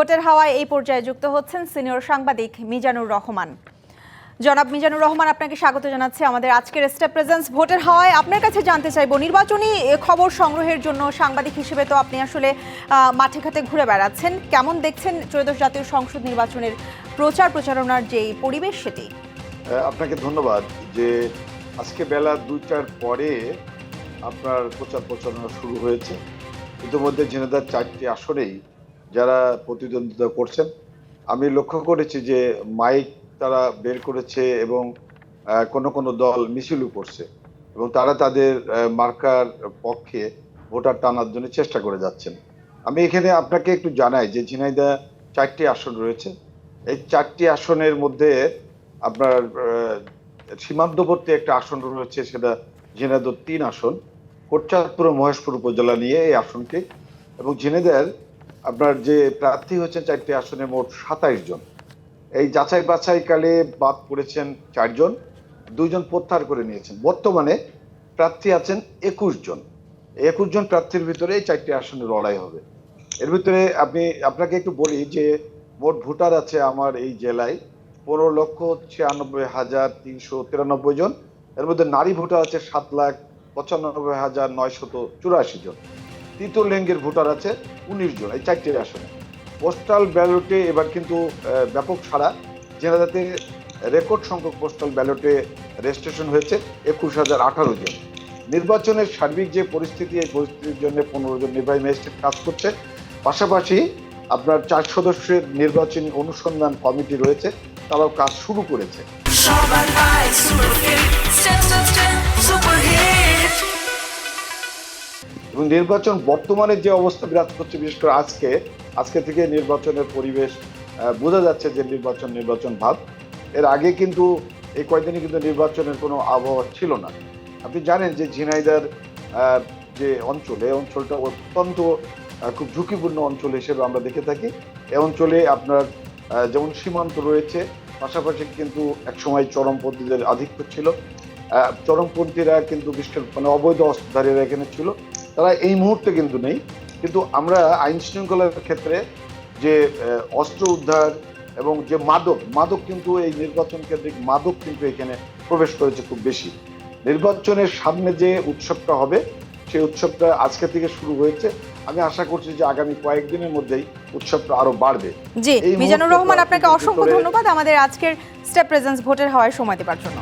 ভোটের হাওয়ায় এই পর্যায়ে যুক্ত হচ্ছেন সিনিয়র সাংবাদিক মিজানুর রহমান। জনাব মিজানুর রহমান, আপনাকে স্বাগত জানাচ্ছি আমাদের আজকের স্টেপ প্রেজেন্স ভোটের হাওয়ায়। আপনার কাছে জানতে চাইব, নির্বাচনী খবর সংগ্রহের জন্য সাংবাদিক হিসেবে তো আপনি আসলে মাঠে ঘাটে ঘুরে বেড়াচ্ছেন, কেমন দেখছেন ত্রয়োদশ জাতীয় সংসদ নির্বাচনের প্রচারণার যে পরিবেশ সেটি? আপনাকে ধন্যবাদ। যে আজকে বেলা 2টার পরে আপনার প্রচারণা শুরু হয়েছে। ইতিমধ্যে ঝিনাইদহের 4টি আসনেই যারা প্রতিদ্বন্দ্বিতা করছেন, আমি লক্ষ্য করেছি যে মাইক তারা বের করেছে এবং কোনো দল মিছিলও করছে এবং তারা তাদের মার্কার পক্ষে ভোটার টানার জন্য চেষ্টা করে যাচ্ছেন। আমি এখানে আপনাকে একটু জানাই যে ঝিনাইদহ 4টি আসন রয়েছে। এই 4টি আসনের মধ্যে আপনার সীমান্তবর্তী একটা আসন রয়েছে, সেটা ঝিনাইদহ 3 আসন, কোটচাঁদপুর ও মহেশপুর উপজেলা নিয়ে এই আসনটি। এবং ঝিনাইদহের আপনার যে প্রার্থী হচ্ছেন 4টি আসনে মোট 27 জন। এই যাচাই বাছাইকালে বাদ পড়েছেন 4 জন, 2 জন প্রত্যাহার করে নিয়েছেন। বর্তমানে প্রার্থী আছেন 21 জন। 21 জন প্রার্থীর ভিতরে এই 4টি আসনে লড়াই হবে। এর ভিতরে আপনাকে একটু বলি যে মোট ভোটার আছে আমার এই জেলায় 15,96,393 জন। এর মধ্যে নারী ভোটার আছে 7,95,984 জন। তৃতীয় লিঙ্গের ভোটার আছে 19 জন এই 4টি আসনে। পোস্টাল ব্যালটে এবার কিন্তু ব্যাপক সাড়া। জেলাতে রেকর্ড সংখ্যক পোস্টাল ব্যালটে রেজিস্ট্রেশন হয়েছে 21,018 জন। নির্বাচনের সার্বিক যে পরিস্থিতি, এই পরিস্থিতির জন্য 15 জন নির্বাহী ম্যাজিস্ট্রেট কাজ করছে। পাশাপাশি আপনার 4 সদস্যের নির্বাচনী অনুসন্ধান কমিটি রয়েছে, তারাও কাজ শুরু করেছে। এবং নির্বাচন বর্তমানে যে অবস্থা বিরাজ করছে, বিশেষ করে আজকে থেকে নির্বাচনের পরিবেশ বোঝা যাচ্ছে যে নির্বাচন ভাব। এর আগে কিন্তু এই কয়েকদিনই কিন্তু নির্বাচনের কোনো আবহাওয়া ছিল না। আপনি জানেন যে ঝিনাইদহের যে অঞ্চল, এই অঞ্চলটা অত্যন্ত খুব ঝুঁকিপূর্ণ অঞ্চল হিসেবে আমরা দেখে থাকি। এই অঞ্চলে আপনার যেমন সীমান্ত রয়েছে, পাশাপাশি কিন্তু একসময় চরমপন্থীদের আধিক্য ছিল। চরমপন্থীরা কিন্তু অবৈধ অস্ত্রধারীরা এখানে ছিল, তারা এই মুহূর্তে কিন্তু নেই। কিন্তু আমরা আইন শৃঙ্খলার ক্ষেত্রে যে অস্ত্র উদ্ধার এবং যে মাদক কিন্তু এই নির্বাচন কেন্দ্রিক মাদক কিন্তু এখানে প্রবেশ করেছে খুব বেশি। নির্বাচনের সামনে যে উৎসবটা হবে, সেই উৎসবটা আজকে থেকে শুরু হয়েছে। আমি আশা করছি যে আগামী কয়েকদিনের মধ্যেই উৎসবটা আরো বাড়বে। জি, মিজানুর রহমান, আপনাকে অসংখ্য ধন্যবাদ আমাদের আজকের স্টেপ প্রেজেন্স ভোটের হাওয়ায় সময় দেওয়ার জন্য।